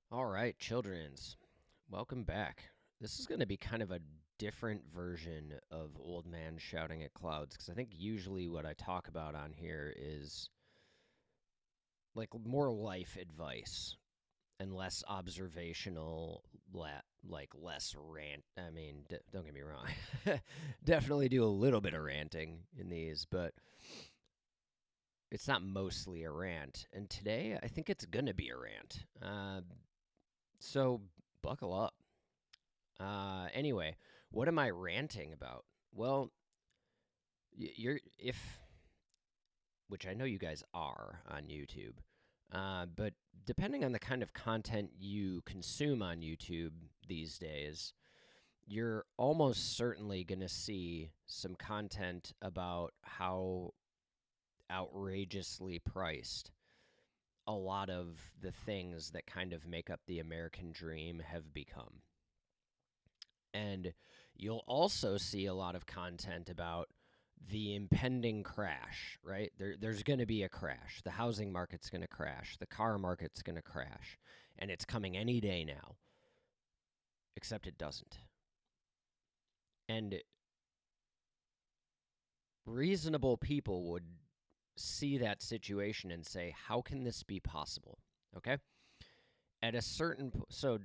All right, childrens, welcome back. This is going to be kind of a different version of Old Man Shouting at Clouds because I think usually what I talk about on here is like more life advice and less observational, like less rant. I mean, don't get me wrong. Definitely do a little bit of ranting in these, but it's not mostly a rant. And today I think it's going to be a rant. So buckle up. Anyway, what am I ranting about? Well, you're if which I know you guys are on YouTube, but depending on the kind of content you consume on YouTube these days, you're almost certainly going to see some content about how outrageously priced a lot of the things that kind of make up the American dream have become. And you'll also see a lot of content about the impending crash, right? There's going to be a crash. The housing market's going to crash. The car market's going to crash. And it's coming any day now, except it doesn't. And reasonable people would see that situation and say, how can this be possible? Okay? At a certain so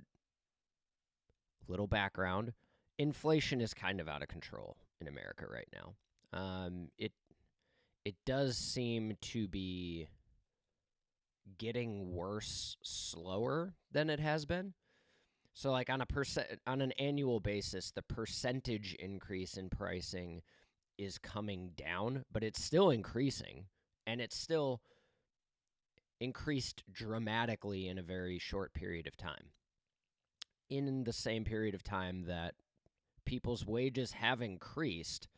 little background, inflation is kind of out of control in America right now. It does seem to be getting worse slower than it has been. So like on an annual basis, the percentage increase in pricing is coming down, but it's still increasing, and it's still increased dramatically in a very short period of time. In the same period of time that people's wages have increased,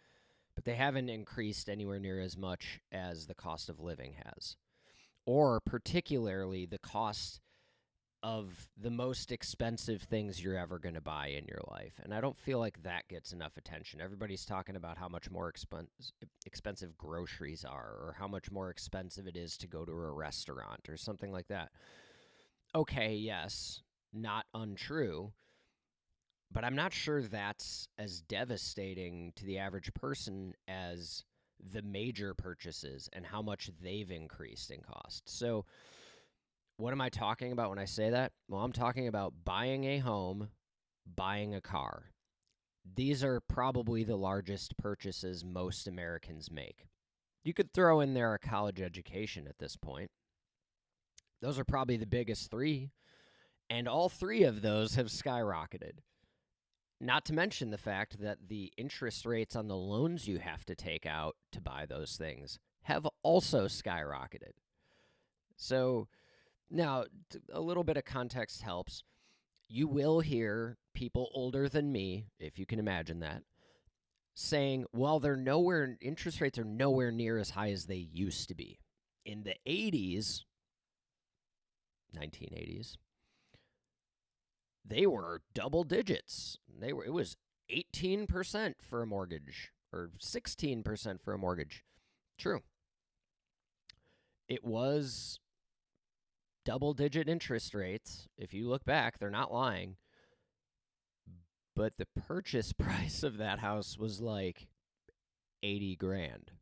but they haven't increased anywhere near as much as the cost of living has, or particularly the cost of the most expensive things you're ever going to buy in your life. And I don't feel like that gets enough attention. Everybody's talking about how much more expensive groceries are, or how much more expensive it is to go to a restaurant or something like that. Okay, yes, not untrue, but I'm not sure that's as devastating to the average person as the major purchases and how much they've increased in cost. So, what am I talking about when I say that? Well, I'm talking about buying a home, buying a car. These are probably the largest purchases most Americans make. You could throw in there a college education at this point. Those are probably the biggest three, and all three of those have skyrocketed. Not to mention the fact that the interest rates on the loans you have to take out to buy those things have also skyrocketed. So, now, a little bit of context helps. You will hear people older than me, if you can imagine that, saying, well, interest rates are nowhere near as high as they used to be. In the 80s, 1980s, they were double digits. It was 18% for a mortgage or 16% for a mortgage. True. It was double digit interest rates. If you look back, they're not lying. But the purchase price of that house was like 80 grand.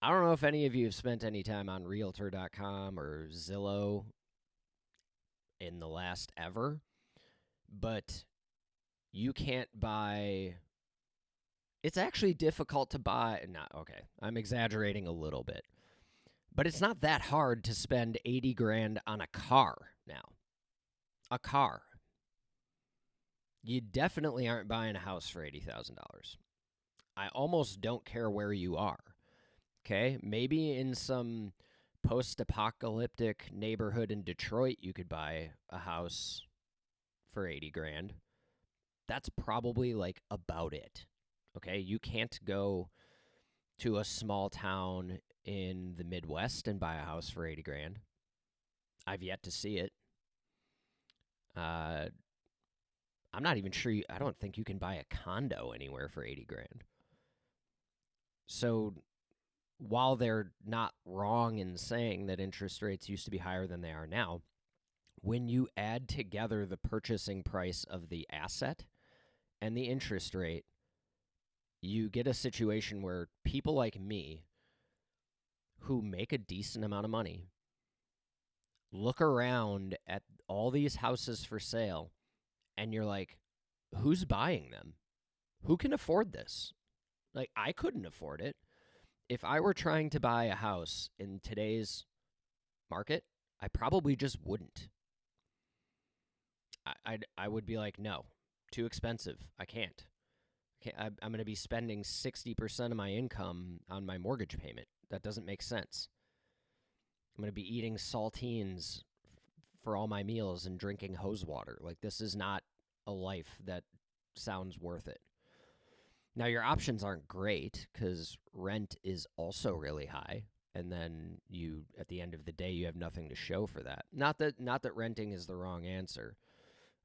I don't know if any of you have spent any time on realtor.com or Zillow in the last ever, but you can't buy. It's actually difficult to buy. Not okay. I'm exaggerating a little bit, but it's not that hard to spend 80 grand on a car now. A car. You definitely aren't buying a house for $80,000. I almost don't care where you are. Okay, maybe in some post-apocalyptic neighborhood in Detroit you could buy a house for 80 grand. That's probably like about it. Okay, you can't go to a small town in the Midwest and buy a house for 80 grand. I've yet to see it. I'm not even sure. I don't think you can buy a condo anywhere for 80 grand. So while they're not wrong in saying that interest rates used to be higher than they are now, when you add together the purchasing price of the asset and the interest rate, you get a situation where people like me who make a decent amount of money look around at all these houses for sale and you're like, who's buying them? Who can afford this? Like, I couldn't afford it. If I were trying to buy a house in today's market, I probably just wouldn't. I would be like, no, too expensive. I can't. I'm going to be spending 60% of my income on my mortgage payment. That doesn't make sense. I'm going to be eating saltines for all my meals and drinking hose water. Like, this is not a life that sounds worth it. Now, your options aren't great because rent is also really high. And then you, at the end of the day, you have nothing to show for that. Not that renting is the wrong answer.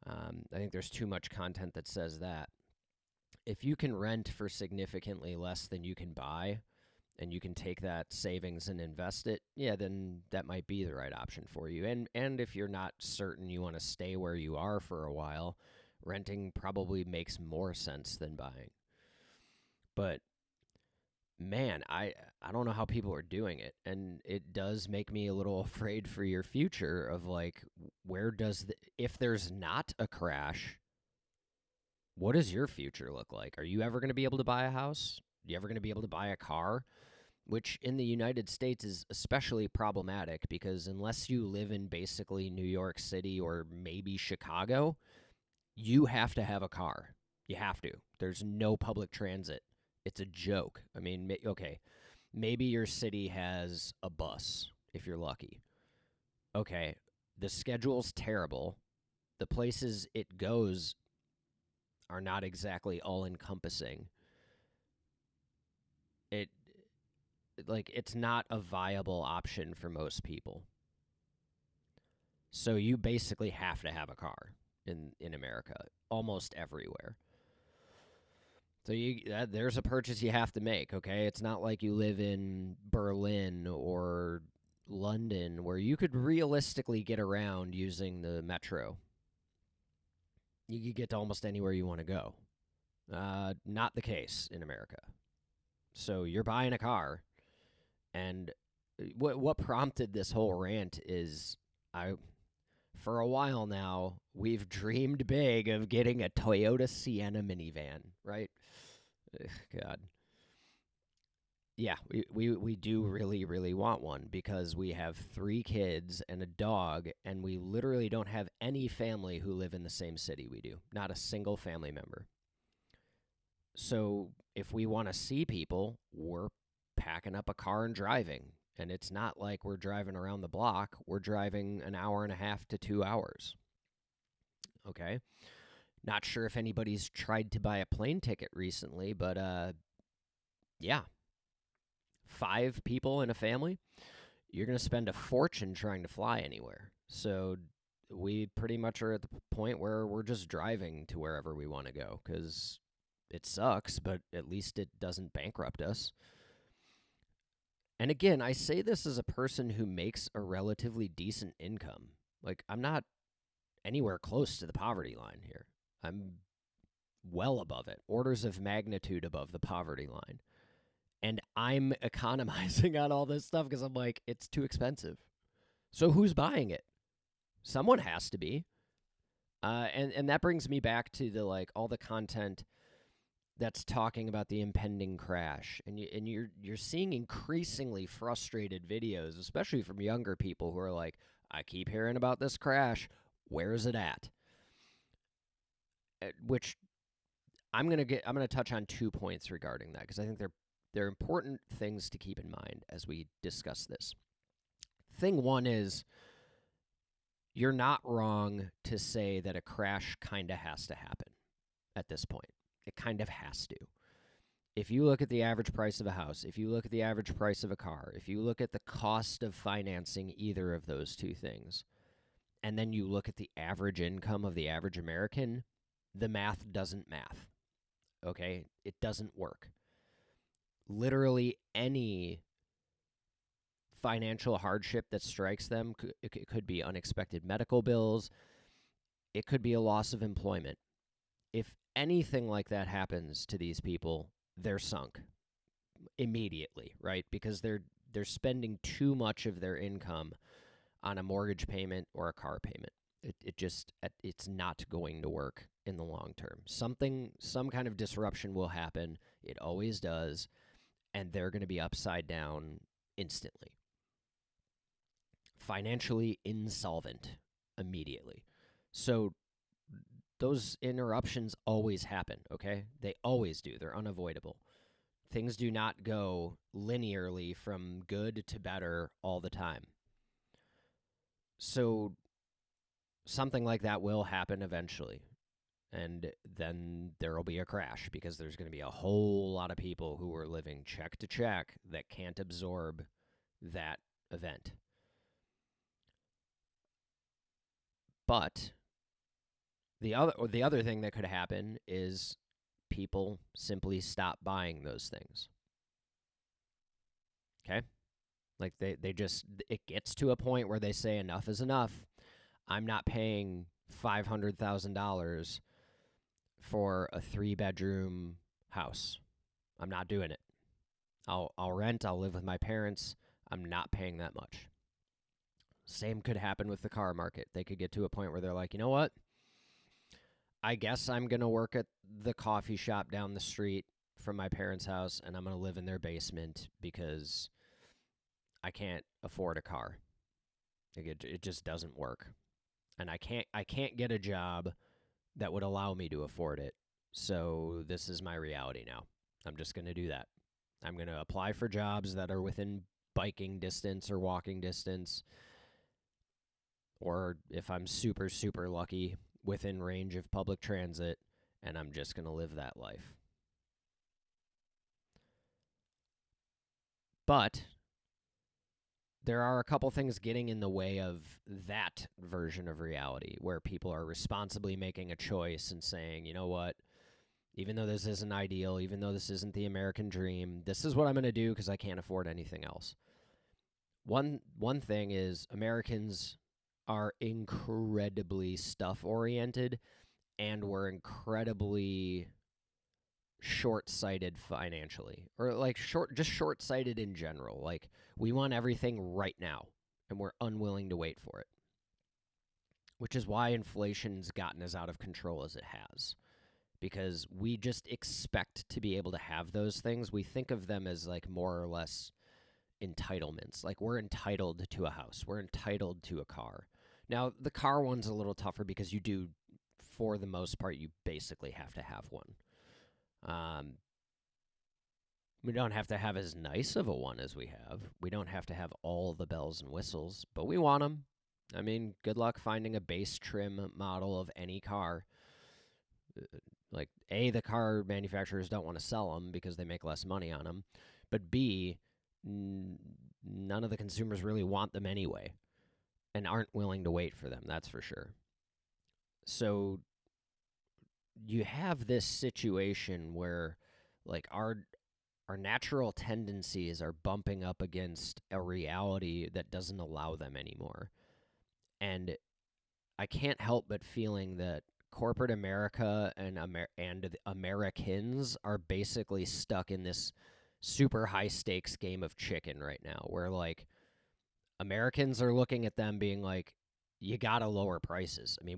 I think there's too much content that says that. If you can rent for significantly less than you can buy, and you can take that savings and invest it, yeah, then that might be the right option for you. And if you're not certain you want to stay where you are for a while, renting probably makes more sense than buying. But man, I don't know how people are doing it, and it does make me a little afraid for your future of like, where does if there's not a crash, what does your future look like? Are you ever going to be able to buy a house? Are you ever going to be able to buy a car? Which in the United States is especially problematic because unless you live in basically New York City or maybe Chicago, you have to have a car. You have to. There's no public transit. It's a joke. I mean, okay, maybe your city has a bus if you're lucky. Okay, the schedule's terrible. The places it goes are not exactly all-encompassing. It's not a viable option for most people. So you basically have to have a car in America, almost everywhere. So there's a purchase you have to make, okay? It's not like you live in Berlin or London where you could realistically get around using the metro. You could get to almost anywhere you want to go. Not the case in America. So you're buying a car, and what prompted this whole rant is for a while now, we've dreamed big of getting a Toyota Sienna minivan, right? God. Yeah, we do really, really want one because we have 3 kids and a dog, and we literally don't have any family who live in the same city we do. Not a single family member. So if we want to see people, we're packing up a car and driving. And it's not like we're driving around the block. We're driving an hour and a half to 2 hours. Okay? Not sure if anybody's tried to buy a plane ticket recently, but yeah. 5 people in a family, you're going to spend a fortune trying to fly anywhere. So we pretty much are at the point where we're just driving to wherever we want to go because it sucks, but at least it doesn't bankrupt us. And again, I say this as a person who makes a relatively decent income. Like, I'm not anywhere close to the poverty line here. I'm well above it, orders of magnitude above the poverty line. And I'm economizing on all this stuff because I'm like, it's too expensive. So who's buying it? Someone has to be. And that brings me back to the all the content that's talking about the impending crash, and you're seeing increasingly frustrated videos, especially from younger people who are like, I keep hearing about this crash. Where is it at? Which I'm gonna touch on 2 points regarding that because I think they're important things to keep in mind as we discuss this. Thing one is, you're not wrong to say that a crash kind of has to happen at this point. It kind of has to. If you look at the average price of a house, if you look at the average price of a car, if you look at the cost of financing either of those 2 things, and then you look at the average income of the average American, the math doesn't math. Okay? It doesn't work. Literally any financial hardship that strikes them. It could be unexpected medical bills. It could be a loss of employment. If anything like that happens to these people, they're sunk immediately, right? Because they're spending too much of their income on a mortgage payment or a car payment. It's not going to work in the long term. Some kind of disruption will happen. It always does, and they're going to be upside down instantly. Financially insolvent immediately. So those interruptions always happen, okay? They always do. They're unavoidable. Things do not go linearly from good to better all the time. So something like that will happen eventually. And then there will be a crash because there's going to be a whole lot of people who are living check to check that can't absorb that event. But the other thing that could happen is people simply stop buying those things. Okay? Like they just, it gets to a point where they say enough is enough. I'm not paying $500,000 for a 3-bedroom house. I'm not doing it. I'll rent, I'll live with my parents. I'm not paying that much. Same could happen with the car market. They could get to a point where they're like, you know what? I guess I'm going to work at the coffee shop down the street from my parents' house, and I'm going to live in their basement because I can't afford a car. It just doesn't work. And I can't get a job that would allow me to afford it. So this is my reality now. I'm just going to do that. I'm going to apply for jobs that are within biking distance or walking distance. Or if I'm super, super lucky, within range of public transit, and I'm just going to live that life. But there are a couple things getting in the way of that version of reality where people are responsibly making a choice and saying, you know what, even though this isn't ideal, even though this isn't the American dream, this is what I'm going to do because I can't afford anything else. One thing is Americans are incredibly stuff-oriented, and we're incredibly short-sighted financially, or like short-sighted in general. Like, we want everything right now, and we're unwilling to wait for it, which is why inflation's gotten as out of control as it has, because we just expect to be able to have those things. We think of them as like more or less entitlements. Like, we're entitled to a house, we're entitled to a car. Now, the car one's a little tougher because you do, for the most part, you basically have to have one. We don't have to have as nice of a one as we have. We don't have to have all the bells and whistles, but we want them. I mean, good luck finding a base trim model of any car. Like, A, the car manufacturers don't want to sell them because they make less money on them. But B, none of the consumers really want them anyway and aren't willing to wait for them, that's for sure. So you have this situation where, like, our natural tendencies are bumping up against a reality that doesn't allow them anymore. And I can't help but feeling that corporate America and Americans are basically stuck in this super high stakes game of chicken right now, where like Americans are looking at them being like, you got to lower prices. I mean,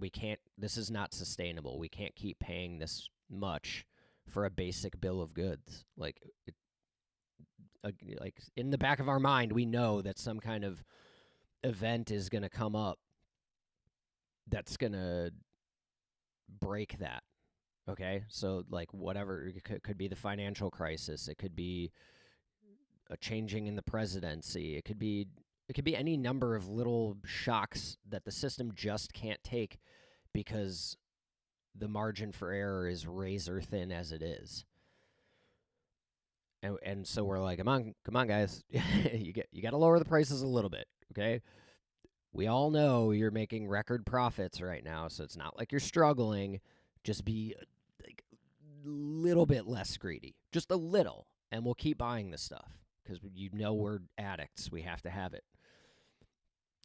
this is not sustainable. We can't keep paying this much for a basic bill of goods. Like in the back of our mind, we know that some kind of event is going to come up that's going to break that. Okay? So like whatever, it could be the financial crisis. It could be a changing in the presidency. It could be any number of little shocks that the system just can't take because the margin for error is razor thin as it is. And so we're like, come on, guys, you got to lower the prices a little bit, okay? We all know you're making record profits right now, so it's not like you're struggling. Just be like a little bit less greedy, just a little, and we'll keep buying this stuff because we're addicts. We have to have it.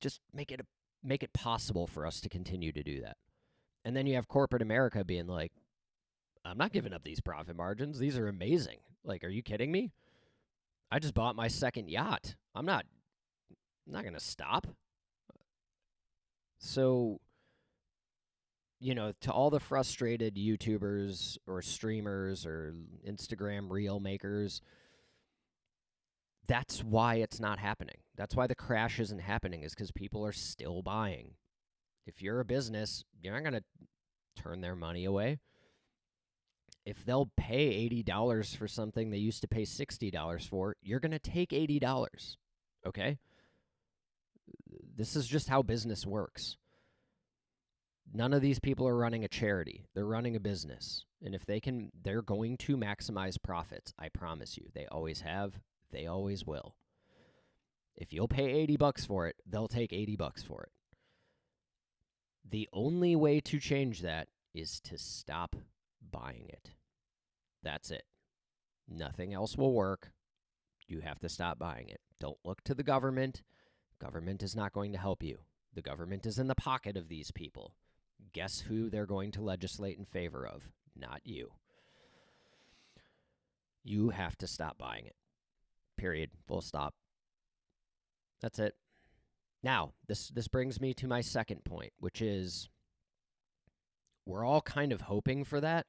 Just make it possible for us to continue to do that. And then you have corporate America being like, I'm not giving up these profit margins. These are amazing. Like, are you kidding me? I just bought my second yacht. I'm not going to stop. So, to all the frustrated YouTubers or streamers or Instagram reel makers, that's why it's not happening. That's why the crash isn't happening, is because people are still buying. If you're a business, you're not going to turn their money away. If they'll pay $80 for something they used to pay $60 for, you're going to take $80, okay? This is just how business works. None of these people are running a charity. They're running a business. And if they're going to maximize profits. I promise you. They always have. They always will. If you'll pay $80 for it, they'll take $80 for it. The only way to change that is to stop buying it. That's it. Nothing else will work. You have to stop buying it. Don't look to the government. Government is not going to help you. The government is in the pocket of these people. Guess who they're going to legislate in favor of? Not you. You have to stop buying it. Period. Full stop. That's it. Now, this brings me to my second point, which is we're all kind of hoping for that,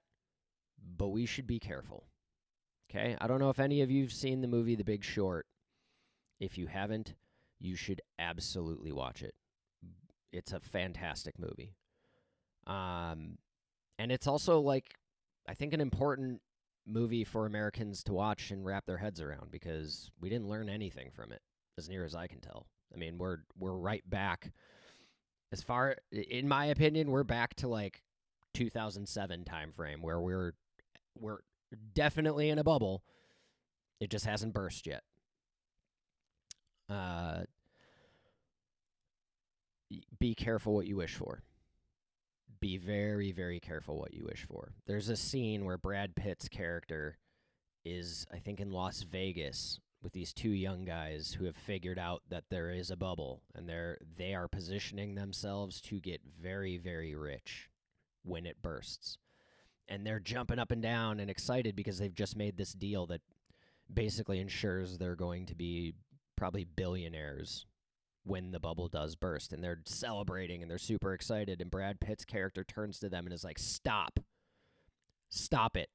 but we should be careful. Okay? I don't know if any of you have seen the movie The Big Short. If you haven't, you should absolutely watch it. It's a fantastic movie. And it's also, like, I think an important movie for Americans to watch and wrap their heads around, because we didn't learn anything from it, as near as I can tell. I mean, we're right back. As far, in my opinion, we're back to like 2007 time frame, where we're definitely in a bubble. It just hasn't burst yet. Be careful what you wish for. Be very, very careful what you wish for. There's a scene where Brad Pitt's character is, I think, in Las Vegas with these two young guys who have figured out that there is a bubble, and they are positioning themselves to get very, very rich when it bursts. And they're jumping up and down and excited because they've just made this deal that basically ensures they're going to be probably billionaires when the bubble does burst. And they're celebrating and they're super excited. And Brad Pitt's character turns to them and is like, stop. Stop it.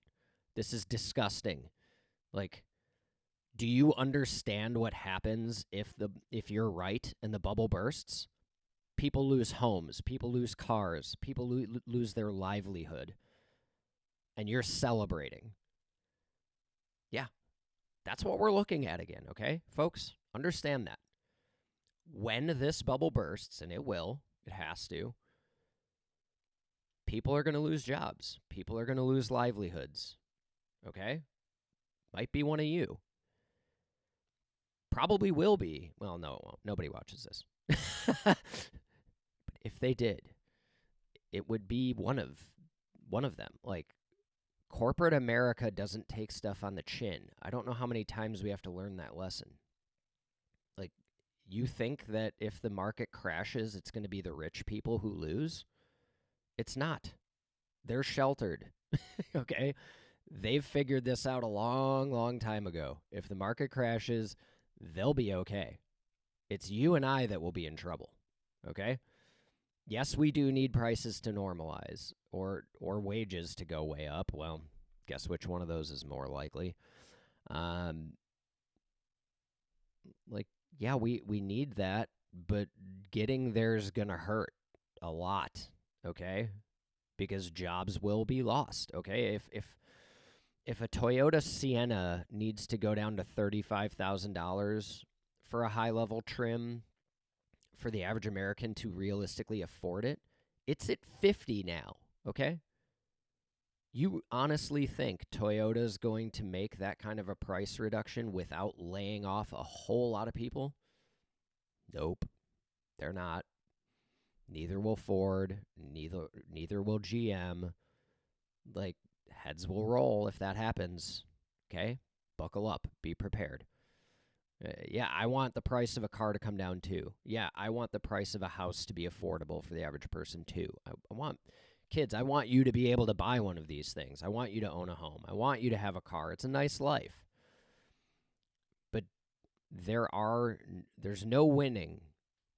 This is disgusting. Like, do you understand what happens if you're right and the bubble bursts? People lose homes. People lose cars. People lose their livelihood. And you're celebrating. Yeah, that's what we're looking at again, okay? Folks, understand that. When this bubble bursts, and it will, it has to, people are going to lose jobs. People are going to lose livelihoods, okay? Might be one of you. Probably will be. Well, no, it won't. Nobody watches this. But if they did, it would be one of them. Like, corporate America doesn't take stuff on the chin. I don't know how many times we have to learn that lesson. Like, you think that if the market crashes, it's going to be the rich people who lose? It's not. They're sheltered, okay? They've figured this out a long, long time ago. If the market crashes, they'll be okay. It's you and I that will be in trouble, okay? Yes, we do need prices to normalize or wages to go way up. Well, guess which one of those is more likely? Yeah, we need that, but getting there's going to hurt a lot, okay? Because jobs will be lost, okay? If a Toyota Sienna needs to go down to $35,000 for a high-level trim for the average American to realistically afford it, it's at $50,000 now, okay? You honestly think Toyota's going to make that kind of a price reduction without laying off a whole lot of people? Nope, they're not. Neither will Ford, neither will GM. Like, heads will roll if that happens, okay? Buckle up, be prepared. Yeah, I want the price of a car to come down too. Yeah, I want the price of a house to be affordable for the average person too. I want kids, I want you to be able to buy one of these things. I want you to own a home. I want you to have a car. It's a nice life. But there's no winning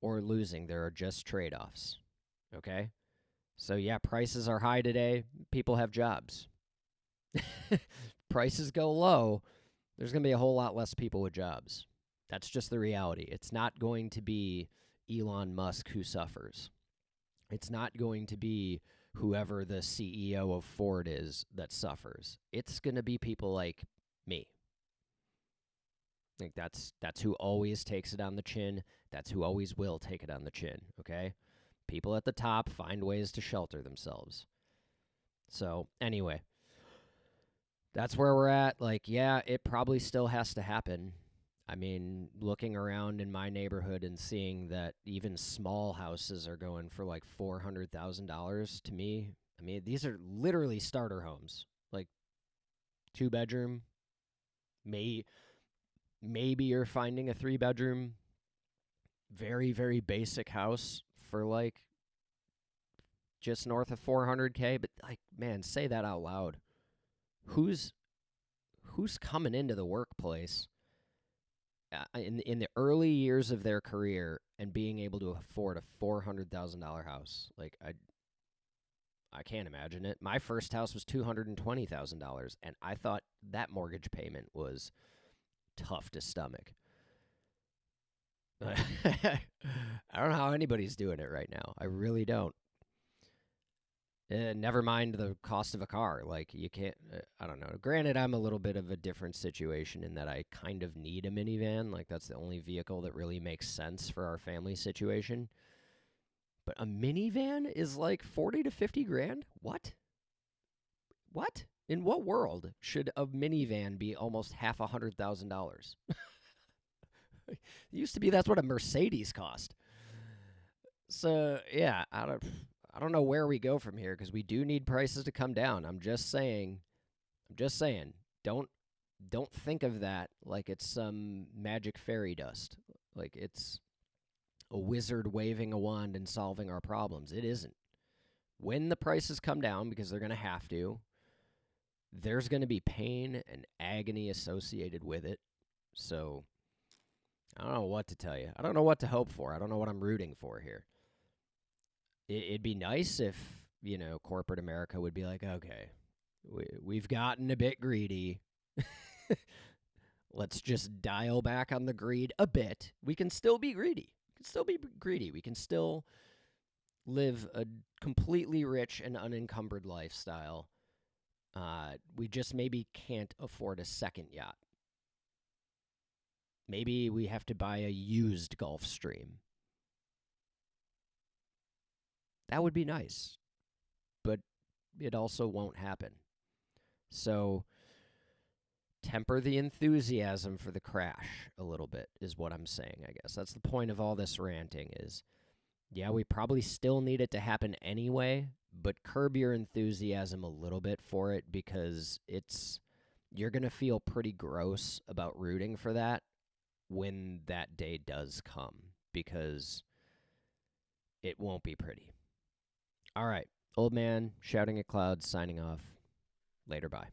or losing. There are just trade-offs. Okay? So yeah, prices are high today. People have jobs. Prices go low, there's going to be a whole lot less people with jobs. That's just the reality. It's not going to be Elon Musk who suffers. It's not going to be whoever the CEO of Ford is that suffers. It's going to be people like me. Like that's who always takes it on the chin. That's who always will take it on the chin, okay? People at the top find ways to shelter themselves. So, anyway, that's where we're at. Like, yeah, it probably still has to happen. I mean, looking around in my neighborhood and seeing that even small houses are going for like $400,000 to me. I mean, these are literally starter homes, like 2-bedroom. Maybe you're finding a 3-bedroom, very, very basic house for like just north of 400K. But like, man, say that out loud. Who's coming into the workplace in the early years of their career and being able to afford a $400,000 house? Like I can't imagine it. My first house was $220,000, and I thought that mortgage payment was tough to stomach. I don't know how anybody's doing it right now. I really don't. Never mind the cost of a car. Like, you can't, I don't know. Granted, I'm a little bit of a different situation in that I kind of need a minivan. Like, that's the only vehicle that really makes sense for our family situation. But a minivan is like 40 to 50 grand? What? What? In what world should a minivan be almost half $100,000? It used to be that's what a Mercedes cost. So, yeah, I don't know where we go from here because we do need prices to come down. I'm just saying. Don't think of that like it's some magic fairy dust. Like it's a wizard waving a wand and solving our problems. It isn't. When the prices come down, because they're going to have to, there's going to be pain and agony associated with it. So I don't know what to tell you. I don't know what to hope for. I don't know what I'm rooting for here. It'd be nice if, corporate America would be like, okay, we've gotten a bit greedy. Let's just dial back on the greed a bit. We can still be greedy. We can still live a completely rich and unencumbered lifestyle. We just maybe can't afford a second yacht. Maybe we have to buy a used Gulfstream. That would be nice, but it also won't happen. So temper the enthusiasm for the crash a little bit is what I'm saying, I guess. That's the point of all this ranting is, yeah, we probably still need it to happen anyway, but curb your enthusiasm a little bit for it because you're going to feel pretty gross about rooting for that when that day does come because it won't be pretty. All right. Old man shouting at clouds, signing off. Later, bye.